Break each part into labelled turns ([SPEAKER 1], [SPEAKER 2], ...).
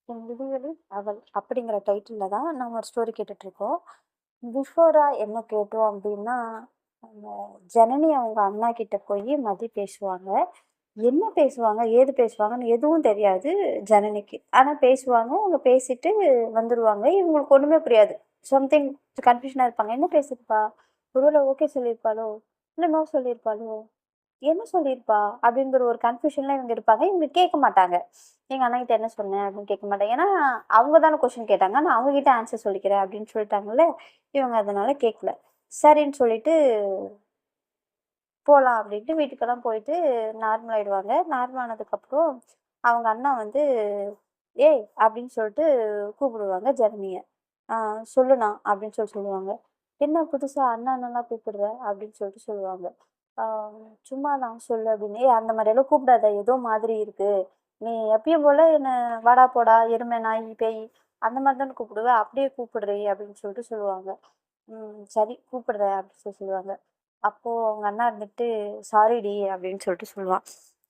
[SPEAKER 1] என் விதிகளில் அவள் அப்படிங்கிற டைட்டில்ல தான் நம்ம ஒரு ஸ்டோரி கேட்டுட்ருக்கோம். பிஃபோரா என்ன கேட்டோம் அப்படின்னா, அந்த ஜனனி அவங்க அண்ணா கிட்ட போயி மதி பேசுவாங்க. என்ன பேசுவாங்க, ஏது பேசுவாங்கன்னு எதுவும் தெரியாது ஜனனிக்கு. ஆனா பேசுவாங்க. அவங்க பேசிட்டு வந்துருவாங்க. இவங்களுக்கு ஒண்ணுமே புரியாது. சம்திங் கன்ஃப்யூஷனா இருப்பாங்க. "என்ன பேசியிருப்பா? ஒருவேள ஓகே சொல்லியிருப்பாளோ? இல்ல நோ சொல்லியிருப்பாளோ? என்ன சொல்லியிருப்பா?" அப்படிங்கிற ஒரு கன்ஃப்யூஷன்ல இவங்க இருப்பாங்க. இவங்க கேட்க மாட்டாங்க. "எங்க அண்ணாகிட்ட என்ன சொன்னேன்?" அப்படின்னு கேட்க மாட்டாங்க. ஏன்னா, அவங்க தானே கொஸ்டின் கேட்டாங்க. நான் அவங்க கிட்ட ஆன்சர் சொல்லிக்கிறேன் அப்படின்னு சொல்லிட்டாங்கல்ல. இவங்க அதனால கேட்கல. சரின்னு சொல்லிட்டு போலாம் அப்படின்ட்டு வீட்டுக்கெல்லாம் போயிட்டு நார்மல் ஆயிடுவாங்க. நார்மல் ஆனதுக்கப்புறம் அவங்க அண்ணா வந்து, "ஏய்" அப்படின்னு சொல்லிட்டு கூப்பிடுவாங்க ஜெரனிய. "ஆ சொல்லுண்ணா" அப்படின்னு சொல்லுவாங்க. "என்ன புதுசா அண்ணா அண்ணன்லாம் கூப்பிடுற?" அப்படின்னு சொல்லிட்டு சொல்லுவாங்க. "ஆ சும்மா தான் சொல்லு" அப்படின்னு. "ஏய் அந்த மாரியெல்லாம் கூப்பிடாத. ஏதோ மாதிரி இருக்கு. நீ எப்பயும் போல என்ன வாடா, போடா, எருமை, நாய், பேய் அந்த மாரி தானே கூப்பிடுவ. அப்படியே கூப்பிடுறீ" அப்படின்னு சொல்லிட்டு சொல்லுவாங்க. சரி கூப்பிடுறேன்" அப்படின்னு சொல்லுவாங்க. அப்போ அவங்க அண்ணா இருந்துட்டு, "சாரிடி" அப்படின்னு சொல்லிட்டு சொல்லுவான்.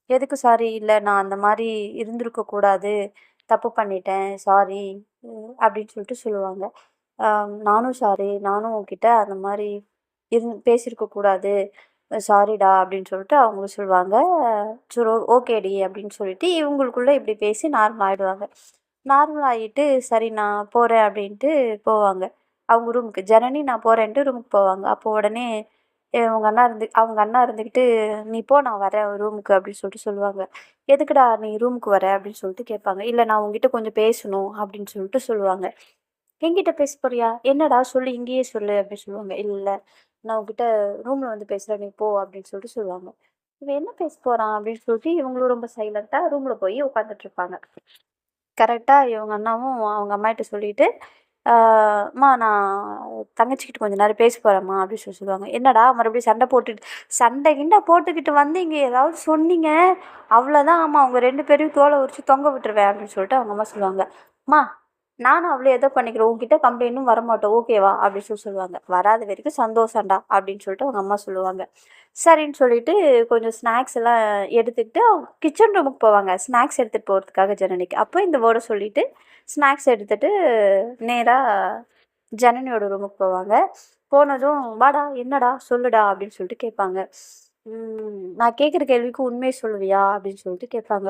[SPEAKER 1] "எதுக்கு சாரி?" "இல்ல நான் அந்த மாரி இருந்திருக்க கூடாது. தப்பு பண்ணிட்டேன். சாரி" அப்படின்னு சொல்லிட்டு சொல்லுவாங்க. நானும் சாரி. நானும் உன்கிட்ட அந்த மாரி பேசியிருக்க கூடாது. சாரிடா" அப்படின்னு சொல்லிட்டு அவங்களும் சொல்லுவாங்க. சரி ஓகேடி அப்படின்னு சொல்லிட்டு இவங்களுக்குள்ள இப்படி பேசி நார்மல் ஆயிடுவாங்க. நார்மல் ஆயிட்டு, "சரி நான் போறேன்" அப்படின்ட்டு போவாங்க. அவங்க ரூமுக்கு. ஜனனி நான் போறேன்ட்டு ரூமுக்கு போவாங்க. அப்போ உடனே அவங்க அண்ணா இருந்துக்கிட்டு, "நீ போ நான் வரேன் ரூமுக்கு" அப்படின்னு சொல்லிட்டு சொல்லுவாங்க. "எதுக்குடா நீ ரூமுக்கு வர?" அப்படின்னு சொல்லிட்டு கேட்பாங்க. "இல்ல நான் உன்கிட்ட கொஞ்சம் பேசணும்" அப்படின்னு சொல்லிட்டு சொல்லுவாங்க. "என்கிட்ட பேச போறியா? என்னடா சொல்லு இங்கேயே சொல்லு" அப்படின்னு சொல்லுவாங்க. "இல்ல நான் உன்கிட்ட ரூம்ல வந்து பேசுறேன் நீ போ" அப்படின்னு சொல்லிட்டு சொல்லுவாங்க. இவன் என்ன பேச போறான் அப்படின்னு சொல்லிட்டு இவங்களும் ரொம்ப சைலண்டா ரூம்ல போய் உட்காந்துட்டு இருப்பாங்க. கரெக்டா இவங்க அண்ணாவும் அவங்க அம்மாகிட்ட சொல்லிட்டு, "அம்மா நான் தங்கச்சிக்கிட்ட கொஞ்ச நேரம் பேச போறேம்மா" அப்படின்னு சொல்லுவாங்க. "என்னடா மறுபடியும் சண்டை கிண்டை போட்டுக்கிட்டு வந்து இங்கே ஏதாவது சொன்னீங்க, அவ்வளோதான் ஆமா உங்க 2 பேரையும் தோலை உரிச்சு தொங்க விட்டுருவேன்" அப்படின்னு சொல்லிட்டு அவங்க அம்மா சொல்லுவாங்க. "அம்மா நானும் அவளையும் ஏதோ பண்ணிக்கிறேன். உன்கிட்ட கம்ப்ளைண்ட்டும் வரமாட்டோம் ஓகேவா?" அப்படின்னு சொல்லுவாங்க. "வராத வரைக்கும் சந்தோஷம்டா" அப்படின்னு சொல்லிட்டு அவங்க அம்மா சொல்லுவாங்க. சரின்னு சொல்லிட்டு கொஞ்சம் ஸ்நாக்ஸ் எல்லாம் எடுத்துக்கிட்டு அவங்க கிச்சன் ரூமுக்கு போவாங்க. ஸ்நாக்ஸ் எடுத்துகிட்டு போகிறதுக்காக ஜனனிக்கு. அப்போ இந்த வேர்டை சொல்லிட்டு ஸ்நாக்ஸ் எடுத்துகிட்டு நேராக ஜனனியோட ரூமுக்கு போவாங்க. போனதும், "வாடா என்னடா சொல்லுடா" அப்படின்னு சொல்லிட்டு கேட்பாங்க. "நான் கேட்குற கேள்விக்கு உண்மையை சொல்லுவியா?" அப்படின்னு சொல்லிட்டு கேட்பாங்க.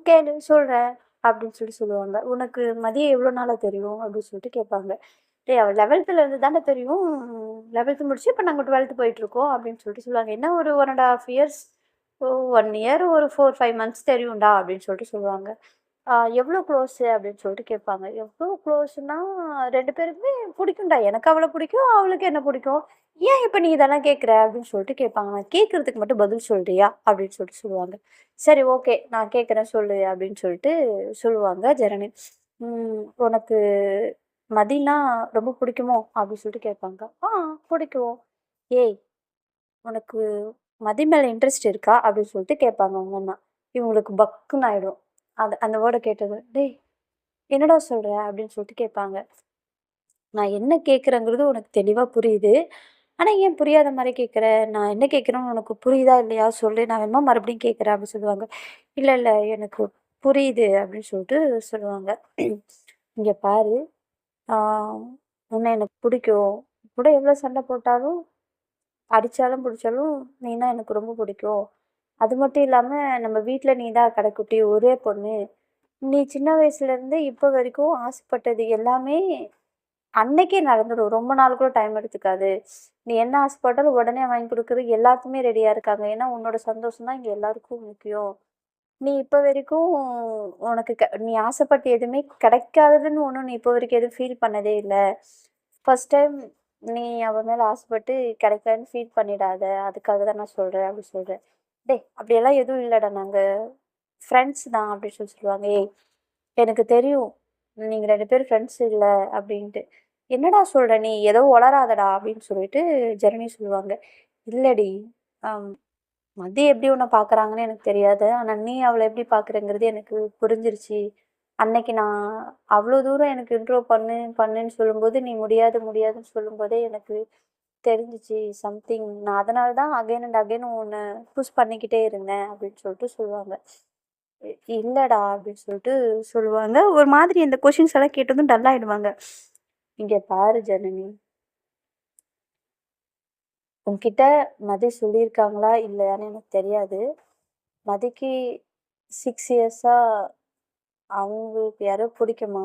[SPEAKER 1] கேளு சொல்கிறேன்" அப்படின்னு சொல்லுவாங்க. "உனக்கு மதியம் எவ்வளோ நாளாக தெரியும்?" அப்படின்னு சொல்லிட்டு கேட்பாங்க. "டேய் அவள் 11th தானே தெரியும். 11th முடிச்சு இப்போ நாங்கள் 12th போயிட்டுருக்கோம்" அப்படின்னு சொல்லிட்டு சொல்லுவாங்க. "என்ன ஒரு 1 1/2 இயர்ஸ், ஓ 1 இயர் ஒரு 4, 5 மந்த்ஸ் தெரியும்டா" அப்படின்னு சொல்லிட்டு சொல்லுவாங்க. "எவ்வளோ க்ளோஸு?" அப்படின்னு சொல்லிட்டு கேட்பாங்க. எவ்வளோ க்ளோஸுன்னா 2 பேருக்குமே பிடிக்கும்டா. எனக்கு அவள பிடிக்கும், அவளுக்கு என்ன பிடிக்கும். "ஏன் இப்ப நீ இதெல்லாம் கேட்குற?" அப்படின்னு சொல்லிட்டு கேட்பாங்க. "நான் கேட்கறதுக்கு மட்டும் பதில் சொல்றியா?" அப்படின்னு சொல்லிட்டு சொல்லுவாங்க. "சரி ஓகே நான் கேட்குறேன் சொல்லு" அப்படின்னு சொல்லிட்டு சொல்லுவாங்க ஜனனி. "உனக்கு மதினா ரொம்ப பிடிக்குமோ?" அப்படின்னு சொல்லிட்டு கேட்பாங்க. பிடிக்கும்." "ஏய் உனக்கு மதி மேல இன்ட்ரெஸ்ட் இருக்கா?" அப்படின்னு சொல்லிட்டு கேட்பாங்க அவங்க அண்ணா. இவங்களுக்கு பக்குன்னு ஆயிடும். அந்த வேர்ட கேட்டதும். "டேய் என்னடா சொல்ற?" அப்படின்னு சொல்லிட்டு கேட்பாங்க. "நான் என்ன கேட்குறேங்கிறது உனக்கு தெளிவா புரியுது. ஆனா ஏன் புரியாத மாரி கேட்குற? நான் என்ன கேட்குறேன்னு உனக்கு புரியுதா இல்லையா சொல்லு. நான் வேணுமா மறுபடியும் கேட்குறேன்" அப்படின்னு சொல்லுவாங்க. "இல்ல, இல்ல எனக்கு புரியுது" அப்படின்னு சொல்லிட்டு சொல்லுவாங்க. "இங்க பாரு, ஆ உன்ன எனக்கு பிடிக்கும். கூட எவ்வளோ சண்டை போட்டாலும், அடிச்சாலும், புடிச்சாலும் நீனா எனக்கு ரொம்ப பிடிக்கும். அது மட்டும் இல்லாம நம்ம வீட்ல நீ தான் கடைக்குட்டி, ஒரே பொண்ணு. நீ சின்ன வயசுலேருந்து இப்போ வரைக்கும் ஆசைப்பட்டது எல்லாமே அன்னைக்கே நடந்துடும். ரொம்ப நாள் கூட டைம் எடுத்துக்காது. நீ என்ன ஆசைப்பட்டாலும் உடனே வாங்கி குடுக்குறதுக்கு எல்லாத்துக்குமே ரெடியா இருக்காங்க. ஏன்னா உன்னோட சந்தோஷம் தான் இங்க எல்லாருக்கும் முக்கியம். நீ இப்போ வரைக்கும் உனக்கு நீ ஆசைப்பட்ட எதுவுமே கிடைக்காததுன்னு ஒண்ணும் நீ இப்போ வரைக்கும் எதுவும் ஃபீல் பண்ணதே இல்ல. ஃபர்ஸ்ட் டைம் நீ அவ மேல ஆசைப்பட்டு கிடைக்கலன்னு ஃபீல் பண்ணிடாத. அதுக்காக தான் நான் சொல்றேன்" அப்படி சொல்றேன். "டேய் அப்படியெல்லாம் எதுவும் இல்லடா. நாங்க ஃப்ரெண்ட்ஸ் தான்" அப்படின்னு சொல்லுவாங்க. "ஏய் எனக்கு தெரியும். நீங்க 2 பேரும் ஃப்ரெண்ட்ஸ் இல்ல" அப்படின்ட்டு. "என்னடா சொல்ற நீ? ஏதோ உளறாதடா" அப்படின்னு சொல்லிட்டு ஜெனனி சொல்லுவாங்க. "இல்லடி, அம் மதி எப்படி உன்ன பார்க்குறாங்கன்னு எனக்கு தெரியாது. ஆனா நீ அவள எப்படி பார்க்குறங்கிறது எனக்கு புரிஞ்சிருச்சு. அன்னைக்கு நான் அவ்ளோ தூரம் எனக்கு இன்ட்ரோ பண்ணுன்னு சொல்லும்போது, நீ முடியாது முடியாதுன்னு சொல்லும்போதே எனக்கு தெரிஞ்சுச்சு சம்திங். நான் அதனால தான் அகைன் அண்ட் அகைன் உன்ன புஷ் பண்ணிக்கிட்டே இருந்தேன்" அப்படின்னு சொல்லிட்டு சொல்லுவாங்க. இல்லடா" அப்படின்னு சொல்லிட்டு சொல்லுவாங்க. ஒரு மாதிரி இந்த கொஷின்ஸ் எல்லாம் கேட்டதும் டல் ஆயிடுவாங்க. "இங்க பாரு ஜனனி, உன்கிட்ட மதி சொல்லியிருக்காங்களா இல்லையான்னு எனக்கு தெரியாது. மதிக்கு 6 இயர்ஸா அவங்களுக்கு யாரோ பிடிக்குமா.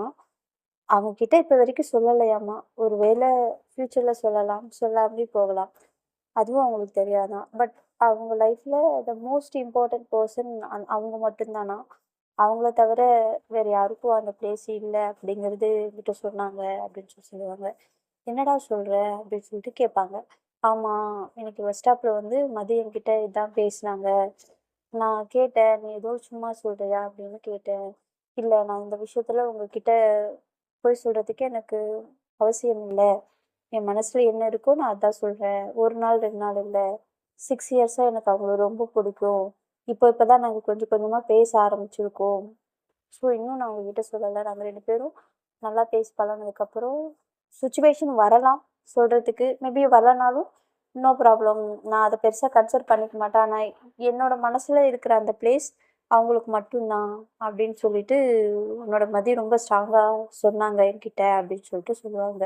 [SPEAKER 1] அவங்க கிட்ட இப்ப வரைக்கும் சொல்லலையாமா. ஒருவேளை ஃப்யூச்சர்ல சொல்லலாம், சொல்லாமலே போகலாம். அதுவும் அவங்களுக்கு தெரியாதாம். பட் அவங்க லைஃப்ல த மோஸ்ட் இம்பார்ட்டன்ட் பெர்சன் அவங்க மட்டும் தானாம். அவங்கள தவிர வேற யாருக்கும் அந்த பிளேஸ் இல்ல அப்படிங்கிறது என்கிட்ட சொன்னாங்க அப்படின்னு சொல்லுவாங்க. "என்னடா சொல்ற?" அப்படின்னு சொல்லிட்டு கேட்பாங்க. "ஆமா, இன்னைக்கு பஸ் ஸ்டாப்ல வந்து மதி என்கிட்ட இதான் பேசினாங்க. நான் கேட்டேன், "நீ ஏதோ சும்மா சொல்றியா?" அப்படின்னு கேட்டேன். "இல்ல, நான் இந்த விஷயத்துல உங்ககிட்ட பொய் சொல்றதுக்கு எனக்கு அவசியம் இல்ல. என் மனசுல என்ன இருக்கோ நான் அதான் சொல்றேன். 1 நாள் 2 நாள் இல்ல. 6 இயர்ஸா எனக்கு அவங்கள ரொம்ப பிடிக்கும். இப்பதான் நாங்க கொஞ்சம் கொஞ்சமா பேச ஆரம்பிச்சிருக்கோம். ஸோ இன்னும் நான் உங்ககிட்ட சொல்லல. நாங்க 2 பேரும் நல்லா பேசி பழகுனதுக்கப்புறம் சிச்சுவேஷன் வரலாம் சொல்றதுக்கு. மேபி வரலனாலும் நோ ப்ராப்ளம். நான் அத பெருசா கன்சிடர் பண்ணிக்க மாட்டேன். ஆனா என்னோட மனசுல இருக்கிற அந்த பிளேஸ் அவங்களுக்கு மட்டும் தான்." அப்படின்னு சொல்லிட்டு உன்னோட மதி ரொம்ப ஸ்ட்ராங்கா சொன்னாங்க என்கிட்ட அப்படின்னு சொல்லிட்டு சொல்லுவாங்க.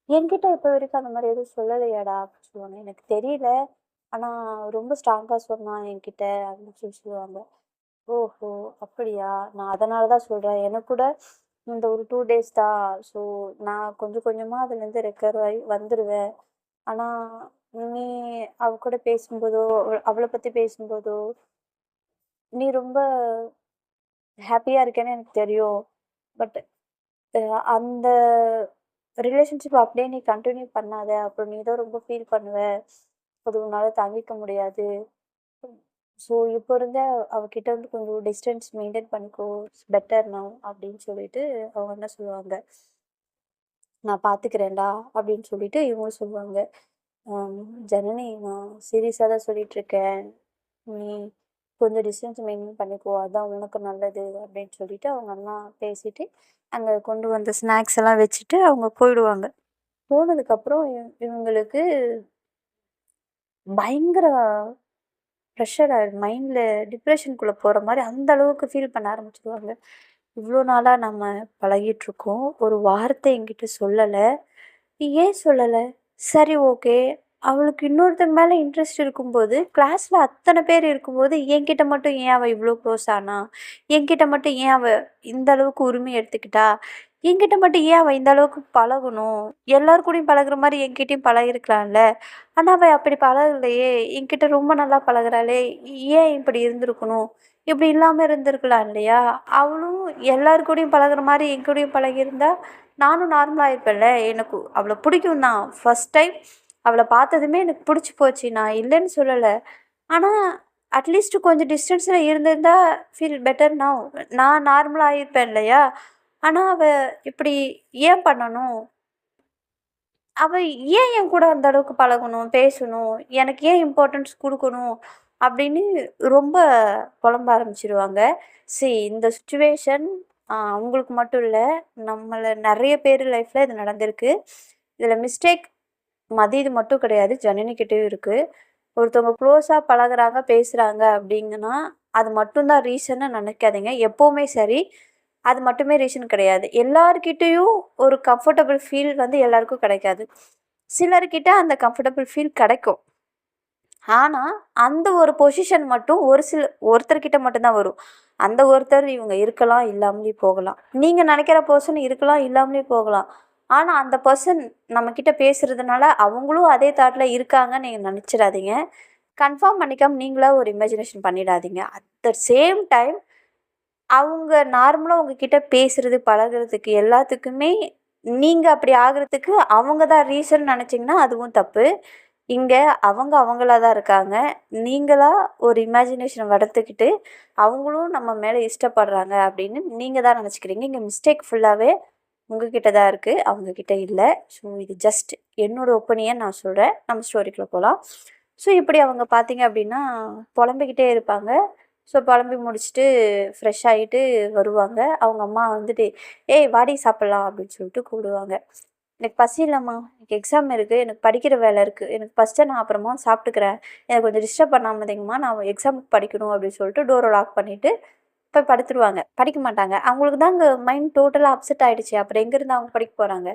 [SPEAKER 1] "என்கிட்ட இப்ப வரைக்கும் அந்த மாரி எதுவும் சொல்லலையேடா" அப்படின்னு சொல்லுவாங்க. "எனக்கு தெரியல. ஆனா ரொம்ப ஸ்ட்ராங்கா சொன்னான் என்கிட்ட" அப்படின்னு சொல்லுவாங்க. "ஓஹோ! அப்படியா? நான் அதனால தான் சொல்றேன். எனக்கு கூட இந்த ஒரு 2 டேஸ் தான். ஸோ நான் கொஞ்சம் கொஞ்சமா அதுலேருந்து ரெக்கவர் ஆயி வந்துருவேன். ஆனா நீ அவ கூட பேசும்போதோ, அவள பத்தி பேசும்போதோ, நீ ரொம்ப ஹேப்பியா இருக்கேன்னு எனக்கு தெரியும். பட் அந்த ரிலேஷன்ஷிப் அப்படியே நீ கன்டின்யூ பண்ணாத. அப்புறம் நீ தான் ரொம்ப ஃபீல் பண்ணுவ. அது உன்னால தாங்கிக்க முடியாது. ஸோ இப்போ இருந்தே அவகிட்ட இருந்து கொஞ்சம் டிஸ்டன்ஸ் மெயின்டெயின் பண்ணிக்கோ. இட்ஸ் பெட்டர் நவ்" அப்படின்னு சொல்லிட்டு அவங்க என்ன சொல்லுவாங்க. "நான் பார்த்துக்கிறேன்டா" அப்படின்னு சொல்லிட்டு இவங்களும் சொல்லுவாங்க. ஆம், "ஜனனி, நான் சீரியஸா தான் சொல்லிட்டுருக்கேன். நீ கொஞ்சம் டிஸ்டன்ஸ் மெயின்டெயின் பண்ணிக்கோ. அதான் உனக்கு நல்லது" அப்படின்னு சொல்லிட்டு அவங்க அம்மா பேசிட்டு, அங்க கொண்டு வந்த ஸ்நாக்ஸ் எல்லாம் வச்சுட்டு அவங்க போயிடுவாங்க. போனதுக்கப்புறம் இவங்களுக்கு பயங்கர ப்ரெஷர் ஆயிடும். மைண்ட்ல டிப்ரஷனுக்குள்ள போற மாரி அந்த அளவுக்கு ஃபீல் பண்ண ஆரம்பிச்சுருவாங்க. "இவ்ளோ நாளா நம்ம பழகிட்டுருக்கோம். ஒரு வார்த்தை என்கிட்ட சொல்லல. ஏன் சொல்லல? சரி, ஓகே. அவளுக்கு இன்னொருத்தங்க மேல இன்ட்ரெஸ்ட் இருக்கும்போது, கிளாஸ்ல அத்தன பேர் இருக்கும்போது, என்கிட்ட மட்டும் ஏன் அவ இவ்ளோ க்ளோஸ் ஆனா? என்கிட்ட மட்டும் ஏன் அவ இந்த அளவுக்கு உரிமை எடுத்துக்கிட்டா? என்கிட்ட மட்டும் ஏன் அவ இந்த அளவுக்கு பழகணும்? எல்லார் கூடயும் பழகுற மாரி என்கிட்டயும் பழகிருக்கலாம்ல. ஆனா அவ அப்படி பழகலையே! என்கிட்ட ரொம்ப நல்லா பழகுறாளே! ஏன் இப்படி இருந்திருக்கணும்? இப்படி இல்லாம இருந்திருக்கலாம் இல்லையா? அவளும் எல்லார் கூடயும் பழகுற மாரி என் கூடயும் பழகியிருந்தா, நானும் நார்மலா ஆயிருப்பேன்ல. எனக்கு அவள பிடிக்கும் தான். ஃபர்ஸ்ட் டைம் அவள பார்த்ததுமே எனக்கு பிடிச்சு போச்சு. நான் இல்லன்னு சொல்லல. ஆனா, அட்லீஸ்ட் கொஞ்சம் டிஸ்டன்ஸ்ல இருந்திருந்தா ஃபீல் பெட்டர் நவ். நான் நார்மலா ஆயிருப்பேன் இல்லையா? ஆனா அவ இப்படி ஏன் பண்ணணும்? அவ ஏன் என் கூட அந்த அளவுக்கு பழகணும், பேசணும்? எனக்கு ஏன் இம்பார்ட்டன்ஸ் குடுக்கணும்? அப்படின்னு ரொம்ப புலம்ப ஆரம்பிச்சுருவாங்க. இந்த சிச்சுவேஷன் அவங்களுக்கு மட்டும் இல்ல. நம்மள நெறைய பேர் லைஃப்ல இது நடந்திருக்கு. இதுல மிஸ்டேக் மதிது மட்டும் கிடையாது. ஜனனிகிட்டயும் இருக்கு. ஒருத்தவங்க க்ளோஸா பழகுறாங்க, பேசுறாங்க அப்படிங்கன்னா, அது மட்டும் தான் ரீசன்னு நெனைக்காதீங்க. எப்பவுமே சரி, அது மட்டுமே ரீசன் கிடையாது. எல்லார்கிட்டயும் ஒரு கம்ஃபர்டபுள் ஃபீல் வந்து எல்லாருக்கும் கிடைக்காது. சிலர்கிட்ட அந்த கம்ஃபர்டபுள் ஃபீல் கிடைக்கும். ஆனா, அந்த ஒரு பொசிஷன் மட்டும் ஒருத்தர்கிட்ட மட்டும் தான் வரும். அந்த ஒருத்தர் இவங்க இருக்கலாம், இல்லாமலே போகலாம். நீங்க நெனைக்கிற பெர்சன் இருக்கலாம், இல்லாமலே போகலாம். ஆனா, அந்த பெர்சன் நம்மகிட்ட பேசுறதுனால, அவங்களும் அதே தாட்ல இருக்காங்கன்னு நீங்க நெனச்சிடாதீங்க. கன்ஃபார்ம் பண்ணிக்காம நீங்களா ஒரு இமேஜினேஷன் பண்ணிடாதீங்க. அட் த சேம் டைம் அவங்க நார்மலா உங்ககிட்ட பேசுறது, பழகுறதுக்கு எல்லாத்துக்குமே நீங்க அப்படி ஆகுறதுக்கு அவங்க தான் ரீசன் நெனச்சீங்கன்னா, அதுவும் தப்பு. இங்க அவங்க அவங்களா தான் இருக்காங்க. நீங்களா ஒரு இமேஜினேஷன வளர்த்துக்கிட்டு, அவங்களும் நம்ம மேல இஷ்டப்படுறாங்க அப்படின்னு நீங்க தான் நெனச்சுக்கிறீங்க. இங்க மிஸ்டேக் ஃபுல்லாவே உங்ககிட்ட தான் இருக்கு. அவங்க கிட்ட இல்ல. ஸோ இது ஜஸ்ட் என்னோட ஒப்பீனியன் நான் சொல்றேன். நம்ம ஸ்டோரிக்குள்ள போலாம். ஸோ இப்படி அவங்க பார்த்தீங்க அப்படின்னா, புலம்பிக்கிட்டே இருப்பாங்க. ஸோ புலம்பி முடிச்சுட்டு ஃப்ரெஷ் ஆயிட்டு வருவாங்க. அவங்க அம்மா வந்துட்டு, "ஏய் வாடி சாப்பிடலாம்" அப்படின்னு சொல்லிட்டு கூப்பிடுவாங்க. "எனக்கு பசி இல்லம்மா. எனக்கு எக்ஸாம் இருக்கு. எனக்கு படிக்கிற வேலை இருக்கு. எனக்கு ஃபர்ஸ்ட்டு நான் அப்புறமா சாப்பிட்டுக்கிறேன். எனக்கு கொஞ்சம் டிஸ்டர்ப் பண்ணாம இருந்தீங்கம்மா. நான் எக்ஸாமுக்கு படிக்கணும்" அப்படின்னு சொல்லிட்டு டோர லாக் பண்ணிட்டு போய் படுத்துருவாங்க. படிக்க மாட்டாங்க. அவங்களுக்கு தான் அங்க மைண்ட் டோட்டலா அப்செட் ஆயிடுச்சு. அப்புறம் எங்கேருந்து அவங்க படிக்க போறாங்க?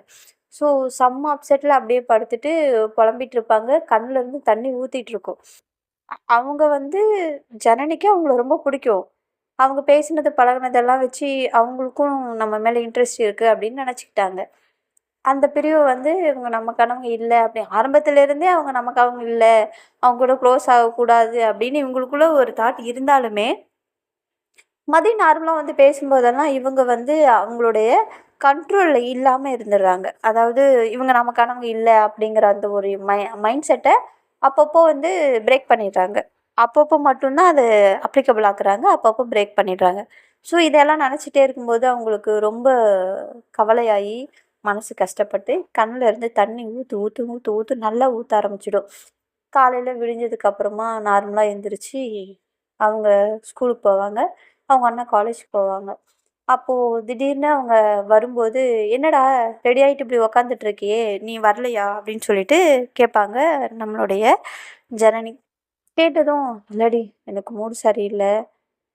[SPEAKER 1] ஸோ செம்ம அப்செட்ல அப்படியே படுத்துட்டு புலம்பிட்டு இருப்பாங்க. கண்ணுலருந்து தண்ணி ஊத்திட்டு இருக்கும். அவங்க வந்து ஜனனிக்கு அவங்கள ரொம்ப பிடிக்கும். அவங்க பேசினது, பழகுனதெல்லாம் வச்சு அவங்களுக்கும் நம்ம மேல இன்ட்ரெஸ்ட் இருக்கு அப்படின்னு நெனச்சுக்கிட்டாங்க. அந்த பிரிவு வந்து இவங்க நமக்கானவங்க இல்ல அப்படி ஆரம்பத்திலேருந்தே அவங்க நமக்கானவங்க இல்ல. அவங்க கூட க்ளோஸ் ஆகக்கூடாது அப்படின்னு இவங்களுக்குள்ள ஒரு தாட் இருந்தாலுமே, மதியம் நார்மலா வந்து பேசும்போதெல்லாம் இவங்க வந்து அவங்களுடைய கண்ட்ரோல்ல இல்லாம இருந்துடுறாங்க. அதாவது இவங்க நமக்கானவங்க இல்ல அப்படிங்கிற அந்த ஒரு மைண்ட் செட்ட அப்பப்போ வந்து பிரேக் பண்ணிடுறாங்க. அப்பப்போ மட்டும் தான் அது அப்ளிகபிள் ஆக்குறாங்க. அப்பப்போ பிரேக் பண்ணிடுறாங்க. ஸோ இதெல்லாம் நெனச்சிட்டே இருக்கும்போது அவங்களுக்கு ரொம்ப கவலையாயி, மனசு கஷ்டப்பட்டு கண்ணுல இருந்து தண்ணி ஊத்து, ஊத்து, ஊத்து, ஊத்து நல்லா ஊத்த ஆரம்பிச்சிடும். காலையில விடிஞ்சதுக்கு அப்புறமா நார்மலா எந்திரிச்சு அவங்க ஸ்கூலுக்கு போவாங்க. அவங்க அண்ணன் காலேஜ்க்கு போவாங்க. அப்போ திடீர்னு அவங்க வரும்போது, "என்னடா ரெடி ஆயிட்டு இப்படி உக்காந்துட்டு இருக்கியே! நீ வரலையா?" அப்படின்னு சொல்லிட்டு கேட்பாங்க நம்மளுடைய ஜனனி. கேட்டதும், "இல்லடி எனக்கு மூடு சரியில்ல.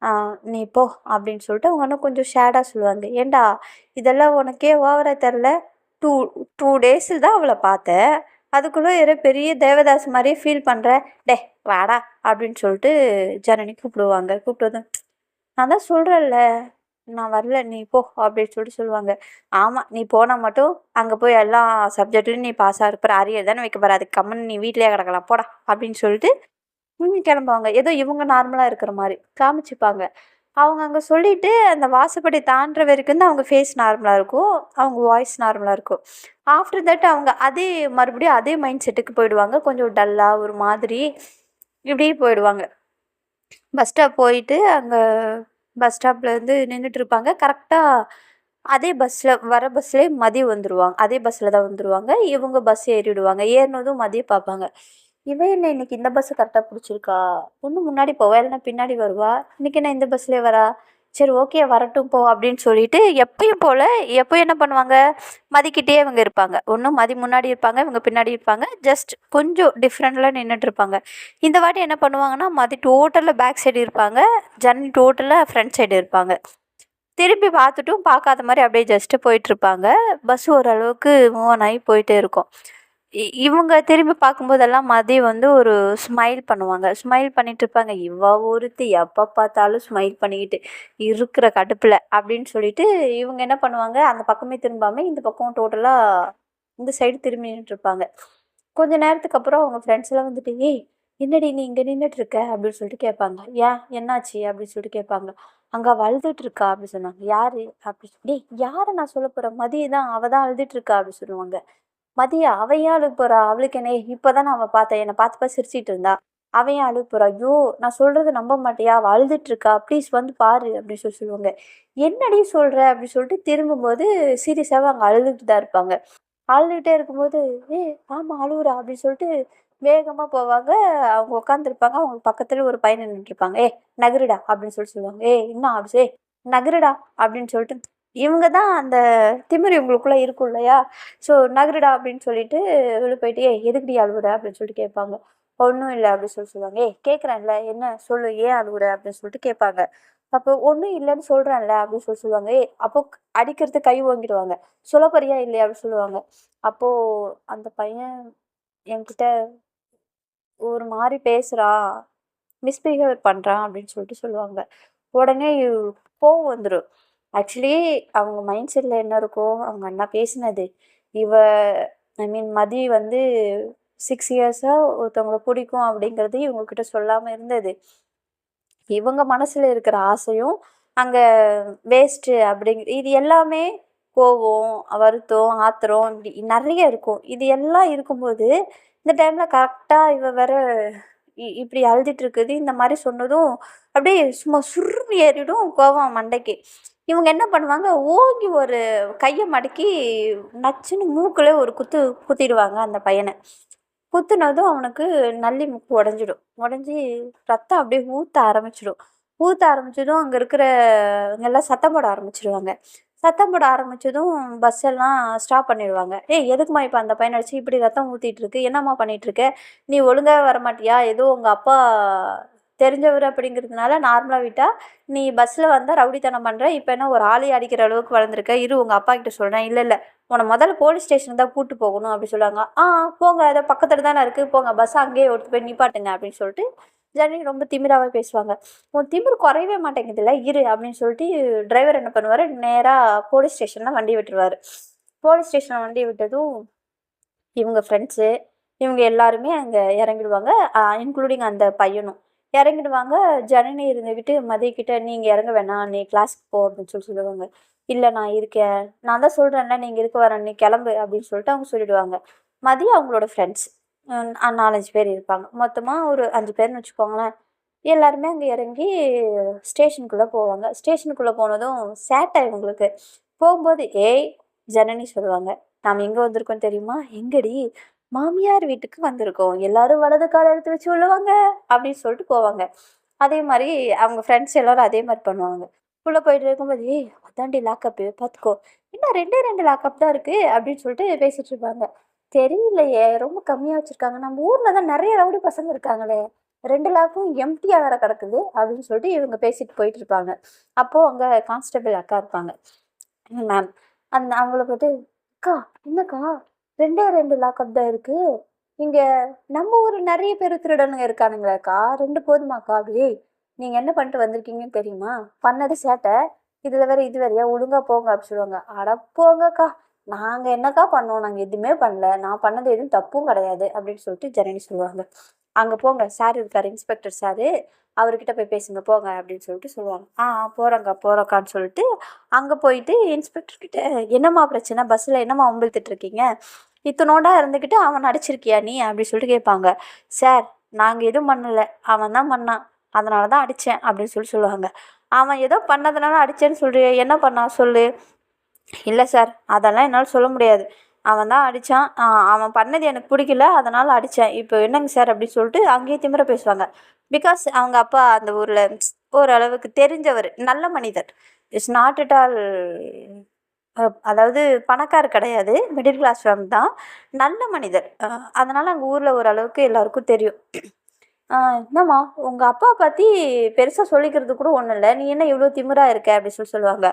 [SPEAKER 1] ஆ நீ போ" அப்படின்னு சொல்லிட்டு அவங்க அண்ணன் கொஞ்சம் சேடா சொல்லுவாங்க. "ஏன்டா இதெல்லாம் உனக்கே ஓவரா தெர்ல? 2 2 டேஸில தான் அவள பார்த்த. அதுக்குள்ள ஏதோ பெரிய தேவதாஸ் மாரியே ஃபீல் பண்ற. டேய் வாடா" அப்படின்னு சொல்லிட்டு ஜனனி கூப்பிடுவாங்க. கூப்பிட்டதும், "நான் தான் சொல்றேன்ல, நான் வரல நீ போ" அப்படின்னு சொல்லிட்டு சொல்லுவாங்க. "ஆமா நீ போனா மட்டும் அங்க போய் எல்லா சப்ஜெக்ட்லயும் நீ பாஸ் ஆக போற. அரியர் தானே வைக்க போற. அதுக்கு கம்முனு நீ வீட்லயே கிடக்கலாம் போடா" அப்படின்னு சொல்லிட்டு கிளம்புவாங்க. ஏதோ இவங்க நார்மலா இருக்கிற மாரி காமிச்சுப்பாங்க. அவங்க அங்க சொல்லிட்டு அந்த வாசப்படி தாண்டுற வரைக்கும் தான் அவங்க ஃபேஸ் நார்மலா இருக்கும். அவங்க வாய்ஸ் நார்மலா இருக்கும். ஆஃப்டர் தட் அவங்க அதே மறுபடியும் அதே மைண்ட் செட்டுக்கு போயிடுவாங்க. கொஞ்சம் டல்லா ஒரு மாதிரி இப்படியே போயிடுவாங்க. பஸ் ஸ்டாப் போயிட்டு அங்க பஸ் ஸ்டாப்ல வந்து நின்னுட்டுருப்பாங்க. கரெக்ட்டா அதே பஸ்ல வர பஸ்லயே மதி வந்துருவாங்க. அதே பஸ்ல தான் வந்துருவாங்க. இவங்க பஸ் ஏறிடுவாங்க. ஏறுனதும் மதிய பார்ப்பாங்க. இவ என்ன இன்னைக்கு இந்த பஸ் கரெக்ட்டா புடிச்சிருக்கா? ஒண்ணு முன்னாடி போவா, இல்லன்னா பின்னாடி வருவா. இன்னைக்கு என்ன இந்த பஸ்லயே வரா? சரி ஓகே வரட்டும் போ அப்படின்னு சொல்லிட்டு எப்பயும் போல எப்பயும் என்ன பண்ணுவாங்க? மதிக்கிட்டயே இவங்க இருப்பாங்க. ஒண்ணு மதி முன்னாடி இருப்பாங்க, இவங்க பின்னாடி இருப்பாங்க. ஜஸ்ட் கொஞ்சம் டிஃப்ரெண்ட்ல நின்னுட்டுருப்பாங்க. இந்த வாட்டி என்ன பண்ணுவாங்கன்னா, மதி டோட்டலா பேக் சைடு இருப்பாங்க. ஜனனி டோட்டலா ஃப்ரண்ட் சைடு இருப்பாங்க. திரும்பி பார்த்துட்டும் பார்க்காத மாரி அப்படியே ஜஸ்ட்டு போயிட்டுருப்பாங்க. பஸ் ஓரளவுக்கு மூவ் ஆன் ஆகி போயிட்டே இருக்கும். இவங்க திரும்பி பார்க்கும்போதெல்லாம் மதி வந்து ஒரு ஸ்மைல் பண்ணுவாங்க. ஸ்மைல் பண்ணிட்டுருப்பாங்க. "இவ ஒருத்தி எப்ப பார்த்தாலும் ஸ்மைல் பண்ணிக்கிட்டு இருக்கிற கடுப்புல" அப்படின்னு சொல்லிட்டு இவங்க என்ன பண்ணுவாங்க, அந்த பக்கமே திரும்பாம இந்த பக்கம் டோட்டலா இந்த சைடு திரும்பி நின்னுட்டுருப்பாங்க. கொஞ்ச நேரத்துக்கு அப்புறம் அவங்க ஃப்ரெண்ட்ஸ்லாம் வந்துட்டு, "ஏய் என்னடி நீ இங்க நின்னுட்டுருக்க?" அப்படின்னு சொல்லிட்டு கேட்பாங்க. "ஏன் என்னாச்சு?" அப்படின்னு சொல்லிட்டு கேட்பாங்க. "அங்க அவ அழுதுட்டுருக்கா" அப்படி சொன்னாங்க. "யாரு?" அப்படி "டேய் யார நான் சொல்லப் போறேன்? மதி தான். அவ தான் அழுதுட்டுருக்கா" அப்படி சொல்லுவாங்க. "மதியா? அவ ஏன் அழுகப் போறா? அவளுக்கு என்ன? இப்பதானே அவ பார்த்தேன். என்ன பார்த்து பார்த்து சிரிச்சுட்டு இருந்தா. அவ ஏன் அழுகப் போறா? ஐயோ! நான் சொல்றத நம்ப மாட்டியா? அவ அழுதுட்டுருக்கா. ப்ளீஸ் வந்து பாரு" அப்படின்னு சொல்லுவாங்க. "என்னடி சொல்ற?" அப்படி சொல்லிட்டு திரும்பும்போது சீரியஸாவே அங்க அழுதுட்டு தான் இருப்பாங்க. அழுதுகிட்டே இருக்கும்போது, "ஏய் ஆமா அழுவுறா" அப்படின்னு சொல்லிட்டு வேகமா போவாங்க. அவங்க உட்காந்துருப்பாங்க. அவங்க பக்கத்துல ஒரு பையன் நின்னுட்டுருப்பாங்க. "ஏய் நகருடா" அப்படின்னு சொல்லுவாங்க. "ஏய் என்ன" அப்படி "ஏய் நகருடா" அப்படின்னு சொல்லிட்டு இவங்க தான் அந்த திமிரு இவங்களுக்குள்ள இருக்கும் இல்லையா? ஸோ நகருடா அப்படின்னு சொல்லிட்டு உள்ள போயிட்டு, "ஏய் எதுக்குடி அழுவுற?" அப்படின்னு சொல்லிட்டு கேட்பாங்க. "ஒண்ணும் இல்ல" அப்படின்னு சொல்லுவாங்க. "ஏய் கேட்குறேன்ல என்ன சொல்லு ஏன் அழுவுற?" அப்படின்னு சொல்லிட்டு கேட்பாங்க. அப்போ "ஒண்ணும் இல்லன்னு சொல்றேன்ல" அப்படின்னு சொல்லுவாங்க. "ஏய்" அப்போ அடிக்கிறதுக்கு கை ஓங்கிடுவாங்க. "சொல்லப் போறியா இல்லையா?" அப்படின்னு சொல்லுவாங்க. அப்போ அந்த பையன் என்கிட்ட ஒரு மாரி பேசுறான், மிஸ்பிஹேவியர் பண்றான் அப்படின்னு சொல்லிட்டு சொல்லுவாங்க. உடனே கோவம் வந்துரும். ஆக்சுவலி அவங்க மைண்ட் செட்ல என்ன இருக்கும், அவங்க அண்ணா பேசினது. இவ ஐ மீன் மதி வந்து 6 இயர்ஸா ஒருத்தவங்கள பிடிக்கும் அப்படிங்கிறது இவங்க கிட்ட சொல்லாம இருந்தது. இவங்க மனசுல இருக்கிற ஆசையும், அங்க வேஸ்ட்டு இது எல்லாமே கோவம், வருத்தம், ஆத்திரம் இப்படி நெறைய இருக்கும். இது எல்லாம் இருக்கும்போது, இந்த டைம்ல கரெக்ட்டா இவ வேற இப்படி அழுதுட்டு இருக்குது. இந்த மாரி சொன்னதும், அப்படியே சும்மா சுர்ருன்னு ஏறிடும் கோவம் மண்டைக்கு. இவங்க என்ன பண்ணுவாங்க, ஓங்கி ஒரு கைய மடக்கி நச்சுன்னு மூக்குல ஒரு குத்து குத்திடுவாங்க அந்த பையன. குத்துனதும் அவனுக்கு நல்லி மூக்கு உடைஞ்சிடும். உடைஞ்சு ரத்தம் அப்படியே ஊத்த ஆரம்பிச்சிடும். ஊத்த ஆரம்பிச்சதும் அங்க இருக்கிறவங்க எல்லாம் சத்தம் போட ஆரம்பிச்சுருவாங்க. சத்தம் போட ஆரம்பிச்சதும் பஸ் எல்லாம் ஸ்டாப் பண்ணிடுவாங்க. "ஏய் எதுக்கும்மா இப்ப அந்த பையன அடிச்சு இப்படி ரத்தம் ஊத்திட்டு இருக்கு? என்னம்மா பண்ணிட்டு இருக்க? நீ ஒழுங்காவே வரமாட்டியா? ஏதோ உங்க அப்பா தெரிஞ்சவர் அப்படிங்கிறதுனால நார்மலாக விட்டா, நீ பஸ்ஸில் வந்தால் ரவுடித்தனம் பண்ணுற, இப்போ என்ன ஒரு ஆளி அடிக்கிற அளவுக்கு வளர்ந்துருக்க, இரு உங்கள் அப்பா கிட்ட சொல்கிறேன். இல்லை இல்லை, உன்னை முதல்ல போலீஸ் ஸ்டேஷனுக்கு தான் கூப்பிட்டு போகணும் அப்படி சொல்லுவாங்க. போங்க, அதை பக்கத்தில் தானே இருக்குது, போங்க பஸ்ஸை அங்கேயே எடுத்து போய் நிப்பாட்டுங்க அப்படின்னு சொல்லிட்டு ஜனனி ரொம்ப திமிராகவே பேசுவாங்க. உன் திமிர் குறையவே மாட்டேங்குதுல்ல, இரு அப்படின்னு சொல்லிட்டு டிரைவர் என்ன பண்ணுவார், நேராக போலீஸ் ஸ்டேஷனில் வண்டி விட்டுருவார். போலீஸ் ஸ்டேஷனில் வண்டி விட்டதும் இவங்க ஃப்ரெண்ட்ஸு இவங்க எல்லாருமே அங்கே இறங்கிடுவாங்க, இன்க்ளூடிங் அந்த பையனும் இறங்கிடுவாங்க. ஜனனி இருந்துக்கிட்டு மதிக்கிட்ட, நீங்கள் இறங்க வேணாம், நீ கிளாஸுக்கு போ அப்படின்னு சொல்லுவாங்க. இல்லை நான் இருக்கேன், நான் தான் சொல்கிறேன்ல நீங்கள் இருக்க வரேன், நீ கிளம்பு அப்படின்னு சொல்லிட்டு அவங்க சொல்லிடுவாங்க. மதியம் அவங்களோட ஃப்ரெண்ட்ஸ் 4-5 பேர் இருப்பாங்க, மொத்தமாக ஒரு 5 பேர்னு வச்சுக்கோங்களேன். எல்லாருமே அங்கே இறங்கி ஸ்டேஷனுக்குள்ளே போவாங்க. ஸ்டேஷனுக்குள்ளே போனதும் சேட்டை இவங்களுக்கு. போகும்போது ஜனனி சொல்லுவாங்க, நாம் எங்கே வந்திருக்கோம் தெரியுமா? எங்கடி? மாமியார் வீட்டுக்கு வந்திருக்கோம், எல்லாரும் வலது கால் எடுத்து வச்சு உள்ளவாங்க அப்படின்னு சொல்லிட்டு போவாங்க. அதே மாதிரி அவங்க ஃப்ரெண்ட்ஸ் எல்லாரும் அதே மாதிரி பண்ணுவாங்க. உள்ளே போயிட்டு இருக்கும்போது அதாண்டி லாக்கப்பு பார்த்துக்கோ, இன்னும் 2 லாக்கப் தான் இருக்குது அப்படின்னு சொல்லிட்டு பேசிகிட்டு இருப்பாங்க. தெரியலையே, ரொம்ப கம்மியாக வச்சுருக்காங்க, நம்ம ஊரில் தான் நிறைய ரவுடி பசங்க இருக்காங்களே, 2 லாக்கும் எம்டியாக வேற கிடக்குது அப்படின்னு சொல்லிட்டு இவங்க பேசிட்டு போயிட்டு இருப்பாங்க. அப்போது அங்கே கான்ஸ்டபிள் அக்கா இருப்பாங்க, மேம். அவங்கள போட்டு, அக்கா என்னக்கா 2 லாக்கப் தான் இருக்குது, இங்கே நம்ம ஊர் நிறைய பேர் திருடனுங்க இருக்கானுங்களேக்கா, 2 போதுமாக்கா? அப்படியே நீங்கள் என்ன பண்ணிட்டு வந்திருக்கீங்கன்னு தெரியுமா? பண்ணது சேட்டை, இதில் வேற இது வேறையா, ஒழுங்காக போங்க அப்படி சொல்லுவாங்க. அட போங்கக்கா, நாங்கள் என்னக்கா பண்ணோம், நாங்கள் எதுவுமே பண்ணல, நான் பண்ணது எதுவும் தப்பும் கிடையாது அப்படின்னு சொல்லிட்டு ஜனனி சொல்லுவாங்க. அங்கே போங்க, சார் இருக்கார், இன்ஸ்பெக்டர் சாரு, அவர்கிட்ட போய் பேசுங்க போங்க அப்படின்னு சொல்லிட்டு சொல்லுவாங்க. போகிறோங்கான்னு சொல்லிட்டு அங்கே போயிட்டு இன்ஸ்பெக்டர்கிட்ட, என்னம்மா பிரச்சனை, பஸ்ஸில் என்னம்மா இருக்கீங்க, இத்தனோண்டா இருந்துக்கிட்டு அவன் அடிச்சிருக்கியா நீ அப்படி சொல்லிட்டு கேட்பாங்க. சார் நாங்கள் எதுவும் பண்ணலை, அவன் தான் பண்ணான், அதனால தான் அடித்தேன் அப்படின்னு சொல்லுவாங்க. அவன் ஏதோ பண்ணதுனால அடித்தேன்னு சொல்கிறிய, என்ன பண்ணான் சொல்லு. இல்லை சார், அதெல்லாம் என்னால் சொல்ல முடியாது, அவன் தான் அடித்தான், அவன் பண்ணது எனக்கு பிடிக்கல அதனால் அடித்தேன், இப்போ என்னங்க சார் அப்படின்னு சொல்லிட்டு அங்கேயே திமிர பேசுவாங்க. பிகாஸ் அவங்க அப்பா அந்த ஊரில் ஓரளவுக்கு தெரிஞ்சவர், நல்ல மனிதர், இட்ஸ் நாட் அட் ஆல், அதாவது பணக்காரர் கிடையாது, மிடில் கிளாஸ் ஃபேமிலி தான், நல்ல மனிதர். அதனால் அங்கே ஊரில் ஓரளவுக்கு எல்லாருக்கும் தெரியும். என்னம்மா உங்கள் அப்பா பற்றி பெருசாக சொல்லிக்கிறது கூட ஒன்றும் இல்லை, நீ என்ன இவ்வளோ திமிராக இருக்க அப்படின்னு சொல்லுவாங்க.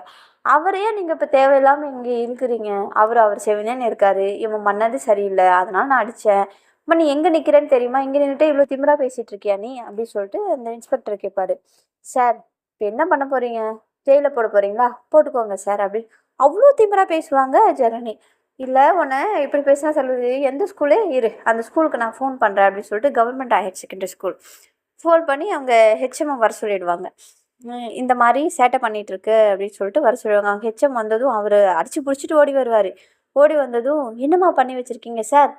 [SPEAKER 1] அவரையே நீங்கள் இப்போ தேவையில்லாமல் இங்கே இழுக்கிறீங்க, அவர் செவனேன்னு இருக்காரு, இவன் பண்ணது சரியில்லை அதனால் நான் அடித்தேன், அம்மா நீ எங்கே நிற்கிறேன்னு தெரியுமா, இங்கே நின்றுட்டு இவ்வளோ திமிராக பேசிகிட்டு இருக்கியா நீ அப்படின்னு சொல்லிட்டு அந்த இன்ஸ்பெக்டர் கேட்பாரு. சார் இப்போ என்ன பண்ண போகிறீங்க, ஜெயிலில் போட போகிறீங்களா, போட்டுக்கோங்க சார் அப்படி அவ்வளோ திமிராக பேசுவாங்க ஜனனி. இல்லை உன்னை இப்படி பேசினா சொல்லுது, எந்த ஸ்கூலே இரு, அந்த ஸ்கூலுக்கு நான் ஃபோன் பண்ணுறேன் அப்படின்னு சொல்லிட்டு government higher secondary school phone பண்ணி அவங்க ஹெச்எம் வர சொல்லிடுவாங்க. இந்த மாதிரி சேட்டை பண்ணிகிட்ருக்கு அப்படின்னு சொல்லிட்டு வர சொல்லுவாங்க. அவங்க ஹெச்எம் வந்ததும் அவர் அடித்து பிடிச்சிட்டு ஓடி வருவார். ஓடி வந்ததும், என்னம்மா பண்ணி வச்சுருக்கீங்க சார்?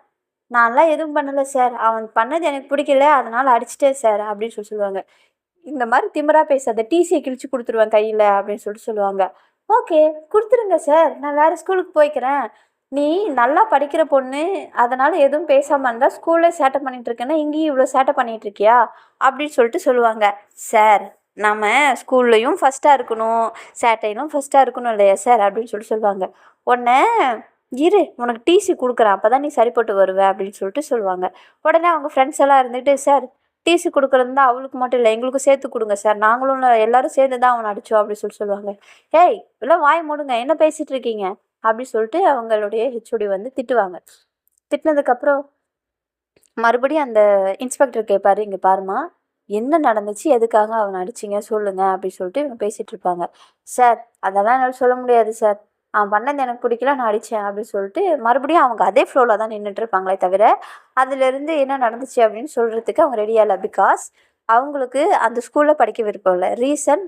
[SPEAKER 1] நான்லாம் எதுவும் பண்ணலை சார், அவன் பண்ணது எனக்கு பிடிக்கல அதனால் அடிச்சிட்டேன் சார் அப்படின்னு சொல்லுவாங்க. இந்த மாதிரி திமிராக பேசாத, டிசியை கிழிச்சு கொடுத்துருவேன் கையில் அப்படின்னு சொல்லுவாங்க. ஓகே கொடுத்துருங்க சார், நான் வேறு ஸ்கூலுக்கு போய்க்கிறேன், நீ நல்லா படிக்கிற பொண்ணு அதனால் எதுவும் பேசாமல் இருந்தால், ஸ்கூலில் சேட்டை பண்ணிகிட்ருக்கேன்னா இங்கேயும் இவ்வளோ சேட்டை பண்ணிகிட்ருக்கியா அப்படின்னு சொல்லிட்டு சொல்லுவாங்க. சார் நம்ம ஸ்கூல்லையும் ஃபஸ்ட்டாக இருக்கணும், சேட்டையிலும் ஃபஸ்ட்டாக இருக்கணும் இல்லையா சார் அப்படின்னு சொல்லுவாங்க. உடனே இரு உனக்கு டிசி கொடுக்குறேன், அப்போ தான் நீ சரிப்பட்டு வருவே அப்படின்னு சொல்லுவாங்க. உடனே அவங்க ஃப்ரெண்ட்ஸ் எல்லாம் இருந்துட்டு, சார் டிசி கொடுக்குறது தான் அவளுக்கு மட்டும் இல்லை எங்களுக்கும் சேர்த்து கொடுங்க சார், நாங்களும் எல்லோரும் சேர்ந்து தான் அவனை அடித்தோம் அப்படின்னு சொல்லுவாங்க. ஏய் எல்லாம் வாய் மூடுங்க, என்ன பேசிகிட்டு இருக்கீங்க அப்படி சொல்லிட்டு அவங்களுடைய ஹெச்ஓடி வந்து திட்டுவாங்க. திட்டினதுக்கப்புறம் மறுபடியும் அந்த இன்ஸ்பெக்டர் கேட்பாரு, இங்கே பாருமா என்ன நடந்துச்சு, எதுக்காக அவனை அடிச்சிங்க சொல்லுங்கள் அப்படின்னு சொல்லிட்டு இவங்க பேசிகிட்டு இருப்பாங்க. சார் அதெல்லாம் என்னால் சொல்ல முடியாது சார், அவன் பண்ணது எனக்கு பிடிக்கல நான் அடித்தேன் அப்படின்னு சொல்லிட்டு மறுபடியும் அவங்க அதே ஃப்ளோவில் தான் நின்றுட்டு இருப்பாங்களே தவிர அதுலேருந்து என்ன நடந்துச்சு அப்படின்னு சொல்கிறதுக்கு அவங்க ரெடியாக இல்லை. பிகாஸ் அவங்களுக்கு அந்த ஸ்கூலில் படிக்க விருப்பம் இல்லை. ரீசன்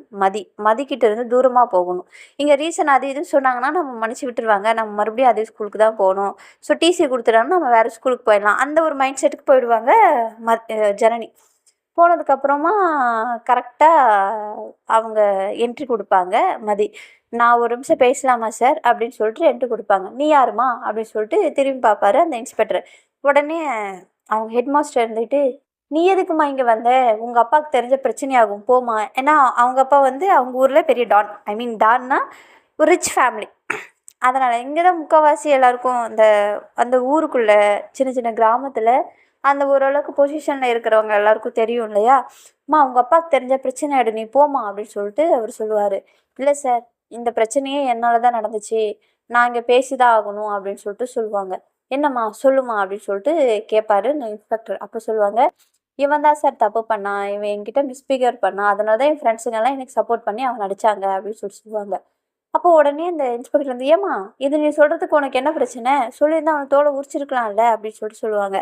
[SPEAKER 1] மதிக்கிட்ட இருந்து தூரமாக போகணும். இங்கே ரீசன் அது இதுன்னு சொன்னாங்கன்னா நம்ம மன்னிச்சு விட்டுருவாங்க, நம்ம மறுபடியும் அதே ஸ்கூலுக்கு தான் போகணும், ஸோ டிசி கொடுத்துட்டாங்கன்னா நம்ம வேறு ஸ்கூலுக்கு போயிடலாம், அந்த ஒரு மைண்ட் செட்டுக்கு போயிடுவாங்க ஜனனி. போனதுக்கப்புறமா கரெக்டாக அவங்க என்ட்ரி கொடுப்பாங்க. நான் ஒரு நிமிஷம் பேசலாமா சார் அப்படின்னு சொல்லிட்டு என்ட்ரி கொடுப்பாங்க. நீ யாருமா அப்படின்னு சொல்லிட்டு திரும்பி பார்ப்பாரு அந்த இன்ஸ்பெக்டர். உடனே அவங்க ஹெட் மாஸ்டர் இருந்துட்டு, நீ எதுக்குமா இங்கே வந்த, உங்கள் அப்பாவுக்கு தெரிஞ்ச பிரச்சனையாகும் போமா. ஏன்னா அவங்க அப்பா வந்து அவங்க ஊரில் பெரிய டான், டான்னா ஒரு ரிச் ஃபேமிலி, அதனால் இங்கே தான் முக்கால்வாசி எல்லாருக்கும் அந்த ஊருக்குள்ளே சின்ன சின்ன கிராமத்தில் அந்த ஓரளவுக்கு பொசிஷனில் இருக்கிறவங்க எல்லாருக்கும் தெரியும் இல்லையா? "அம்மா உங்கள் அப்பாவுக்கு தெரிஞ்ச பிரச்சனை ஆகிடு, நீ போம்மா" அப்படின்னு சொல்லிட்டு அவர் சொல்லுவார். "இல்லை சார், இந்த பிரச்சனையே என்னால் தான் நடந்துச்சு, நான் இங்கே பேசி தான் ஆகணும்" அப்படின்னு சொல்லிட்டு சொல்லுவாங்க. "என்னம்மா சொல்லுமா" அப்படின்னு சொல்லிட்டு கேட்பாரு இந்த இன்ஸ்பெக்டர். அப்போ சொல்லுவாங்க, "இவன் தான் சார் தப்பு பண்ணான், இவன் என்கிட்ட மிஸ்பிஹேவ் பண்ணான், அதனால தான் என் ஃப்ரெண்ட்ஸுங்கெல்லாம் எனக்கு சப்போர்ட் பண்ணி அவன் அடித்தாங்க" அப்படின்னு சொல்லுவாங்க. அப்போ உடனே இந்த இன்ஸ்பெக்டர் வந்து, "ஏம்மா இது நீ சொல்கிறதுக்கு உனக்கு என்ன பிரச்சனை? சொல்லியிருந்தா அவன் தோலை உரிச்சிருக்கலாம்ல" அப்படின்னு சொல்லிட்டு சொல்லுவாங்க.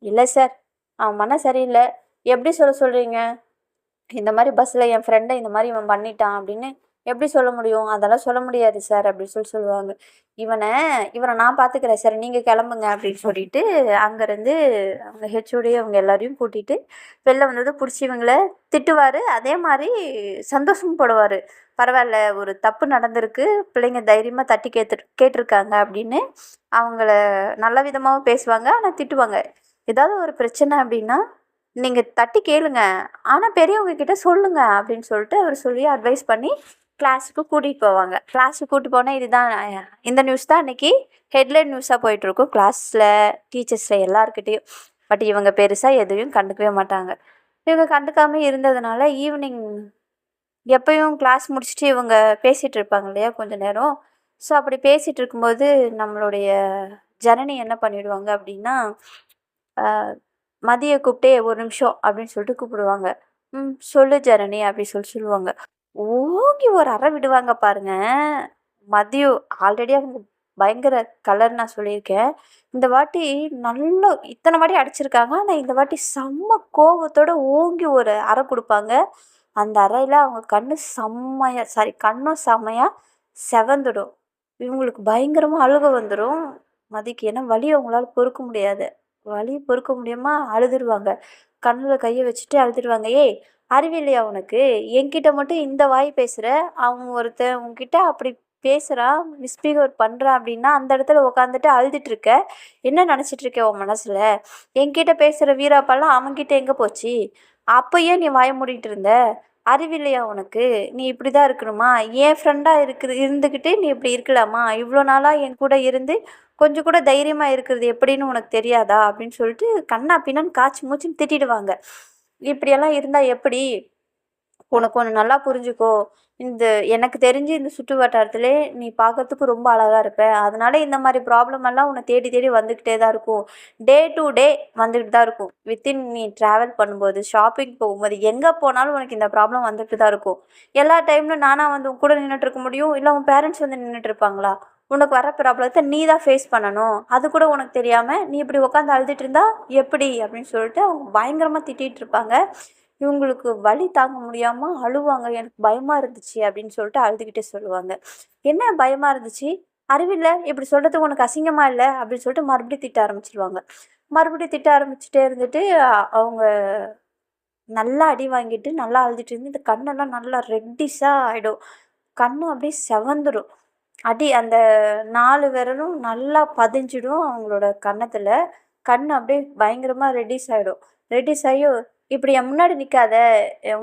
[SPEAKER 1] "இல்லை சார், அவன் மன சரியில்லை. எப்படி சொல்கிறீங்க? இந்த மாதிரி பஸ்ஸில் என் ஃப்ரெண்டை இந்த மாதிரி இவன் பண்ணிட்டான் அப்படின்னு எப்படி சொல்ல முடியும்? அதெல்லாம் சொல்ல முடியாது சார்" அப்படின்னு சொல்லுவாங்க. "இவனை இவனை நான் பார்த்துக்கிறேன் சார், நீங்கள் கிளம்புங்க" அப்படின்னு சொல்லிட்டு அங்கேருந்து அவங்க ஹெச்ஓடி அவங்க எல்லாரையும் கூட்டிகிட்டு வெளில வந்தது பிடிச்சி இவங்கள திட்டுவார். அதே மாதிரி சந்தோஷமும் படுவார். பரவாயில்ல, ஒரு தப்பு நடந்திருக்கு, பிள்ளைங்க தைரியமாக தட்டி கேட்டிருக்காங்க அப்படின்னு அவங்கள நல்ல விதமாகவும் பேசுவாங்க. ஆனால் திட்டுவாங்க. ஏதாவது ஒரு பிரச்சனை அப்படின்னா நீங்கள் தட்டி கேளுங்க, ஆனால் பெரியவங்க கிட்ட சொல்லுங்க அப்படின்னு சொல்லிட்டு அவர் சொல்லி அட்வைஸ் பண்ணி கிளாஸுக்கு கூட்டிகிட்டு போவாங்க. கிளாஸுக்கு கூட்டிட்டு போனால் இதுதான் இந்த நியூஸ் தான் அன்றைக்கி ஹெட்லைன் நியூஸாக போயிட்டுருக்கும் கிளாஸில், டீச்சர்ஸில் எல்லாருக்கிட்டேயும். பட் இவங்க பெருசாக எதையும் கண்டுக்கவே மாட்டாங்க. இவங்க கண்டுக்காமல் இருந்ததுனால ஈவினிங் எப்பயும் கிளாஸ் முடிச்சுட்டு இவங்க பேசிகிட்டு இருப்பாங்க இல்லையா கொஞ்ச நேரம். ஸோ அப்படி பேசிகிட்டு இருக்கும்போது நம்மளுடைய ஜனனி என்ன பண்ணிடுவாங்க அப்படின்னா, மதிய கூப்பிட்டே "ஒரு நிமிஷம்" அப்படின்னு சொல்லிட்டு கூப்பிடுவாங்க. சொல்லு ஜனனி" அப்படின்னு சொல்லுவாங்க. ஓங்கி ஒரு அறை விடுவாங்க பாருங்க. மதியம் ஆல்ரெடி அவங்க பயங்கர கலர் நான் சொல்லியிருக்கேன். இந்த வாட்டி நல்லா இத்தனை வாட்டி அடிச்சிருக்காங்க. ஆனால் இந்த வாட்டி செம்ம கோவத்தோட ஓங்கி ஒரு அறை கொடுப்பாங்க. அந்த அறையில் அவங்க கண்ணும் செம்மையாக செவந்துடும். இவங்களுக்கு பயங்கரமாக அழுக வந்துடும் மதிக்கு. ஏன்னா வலி அவங்களால பொறுக்க முடியாது. வலி பொறுக்க முடியாமல் அழுதுருவாங்க. கண்ணில் கையை வச்சுட்டு அழுதுருவாங்க. "ஏய், அறிவில்லையா உனக்கு? என்கிட்ட மட்டும் இந்த வாய் பேசுகிற, அவன் ஒருத்தன் உன்கிட்ட அப்படி பேசுகிறான், மிஸ்பிஹேவ் பண்ணுறான் அப்படின்னா அந்த இடத்துல உட்காந்துட்டு அழுதுட்டுருக்க. என்ன நினச்சிட்ருக்க உன் மனசில்? என்கிட்ட பேசுகிற வீராப்பெல்லாம் அவன்கிட்ட எங்கே போச்சு? அப்போ ஏன் நீ வாய மூடிட்டு இருந்த? அறிவில்லையா உனக்கு? நீ இப்படி தான் இருக்கணுமா? என் ஃப்ரெண்டாக இருந்துக்கிட்டு நீ இப்படி இருக்கலாமா? இவ்வளோ நாளாக என் கூட இருந்து கொஞ்சம் கூட தைரியமாக இருக்கிறது எப்படின்னு உனக்கு தெரியாதா?" அப்படின்னு சொல்லிட்டு கண்ணா பின்னான்னு காய்ச்சி மூச்சின்னு திட்டிடுவாங்க. "இப்படியெல்லாம் இருந்தால் எப்படி? உனக்கு ஒன்று நல்லா புரிஞ்சுக்கோ, எனக்கு தெரிஞ்சு இந்த சுற்று வட்டாரத்திலே நீ பார்க்கறதுக்கு ரொம்ப அழகாக இருப்ப. அதனால இந்த மாதிரி ப்ராப்ளம் எல்லாம் உன்னை தேடி தேடி வந்துக்கிட்டே தான் இருக்கும். டே டு டே வந்துக்கிட்டு தான் இருக்கும். நீ ட்ராவல் பண்ணும்போது, ஷாப்பிங் போகும்போது, எங்கே போனாலும் உனக்கு இந்த ப்ராப்ளம் வந்துட்டு தான் இருக்கும். எல்லா டைம்லும் நானாக வந்து உன் கூட நின்றுட்டு இருக்க முடியும்? இல்லை உன் பேரண்ட்ஸ் வந்து நின்றுட்டு இருப்பாங்களா? உனக்கு வர ப்ராப்ளத்தை நீ தான் ஃபேஸ் பண்ணணும். அது கூட உனக்கு தெரியாமல் நீ இப்படி உட்காந்து அழுதுட்டு இருந்தா எப்படி?" அப்படின்னு சொல்லிட்டு அவங்க பயங்கரமாக திட்டிகிட்டு இருப்பாங்க. இவங்களுக்கு வலி தாங்க முடியாமல் அழுவாங்க. "எனக்கு பயமாக இருந்துச்சு" அப்படின்னு சொல்லிட்டு அழுதுகிட்டே சொல்லுவாங்க. "என்ன பயமாக இருந்துச்சு? அறிவில்லை, இப்படி சொல்கிறதுக்கு உனக்கு அசிங்கமாக இல்லை?" அப்படின்னு சொல்லிட்டு மறுபடியும் திட்ட ஆரம்பிச்சிருவாங்க. மறுபடியும் திட்ட ஆரம்பிச்சுட்டே இருந்துட்டு அவங்க நல்லா அடி வாங்கிட்டு நல்லா அழுதுட்டு இருந்து இந்த கண்ணெல்லாம் நல்லா ரெட்டிஷாக ஆகிடும். கண்ணு அப்படியே செவந்துடும். அந்த 4 விரலும் நல்லா பதிஞ்சிடும் அவங்களோட கன்னத்தில். கண் அப்படியே பயங்கரமாக ரெட்டிஷ் ஆகிடும். ரெட்டிஷ் ஆகி, "இப்படி என் முன்னாடி நிற்காத,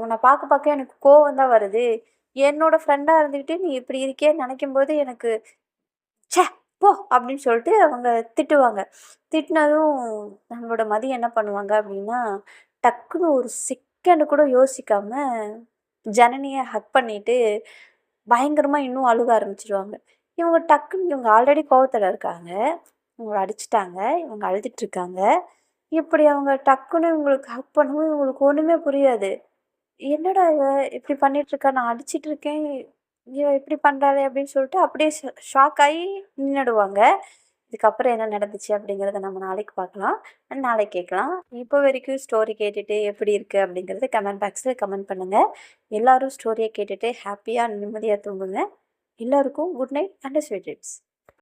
[SPEAKER 1] உன்னை பார்க்க பார்க்க எனக்கு கோவம் தான் வருது. என்னோட ஃப்ரெண்டாக இருந்துக்கிட்டு நீ இப்படி இருக்கேன்னு நினைக்கும்போது எனக்கு ச்சே போ" அப்படின்னு சொல்லிட்டு அவங்க திட்டுவாங்க. திட்டினதும் நம்மளோட மதி என்ன பண்ணுவாங்க அப்படின்னா, டக்குன்னு ஒரு செகண்ட் கூட யோசிக்காம ஜனனியை ஹக் பண்ணிட்டு பயங்கரமாக இன்னும் அழுக ஆரம்பிச்சிருவாங்க. இவங்க ஆல்ரெடி கோவத்தில் இருக்காங்க. இவங்கள அடிச்சுட்டாங்க. இவங்க அழுதுட்டுருக்காங்க. இப்படி அவங்க டக்குன்னு இவங்களுக்கு ஹக் பண்ணவும் இவங்களுக்கு ஒன்றுமே புரியாது. "என்னடா இவ இப்படி பண்ணிட்டுருக்கா? நான் அடிச்சிட்ருக்கேன். இவ இப்படி பண்ணுறாளே!" அப்படின்னு சொல்லிட்டு அப்படியே ஷாக் ஆகி நின்னுடுவாங்க. இதுக்கப்புறம் என்ன நடந்துச்சு அப்படிங்கிறத நம்ம நாளைக்கு பார்க்கலாம். நாளைக்கு கேட்கலாம். இப்போ வரைக்கும் ஸ்டோரி கேட்டுட்டு எப்படி இருக்குது அப்படிங்கிறத கமெண்ட் பாக்ஸில் கமெண்ட் பண்ணுங்கள். எல்லோரும் ஸ்டோரியை கேட்டுட்டு ஹாப்பியாக நிம்மதியாக தூங்குங்க. எல்லோருக்கும் good night and sweet dreams.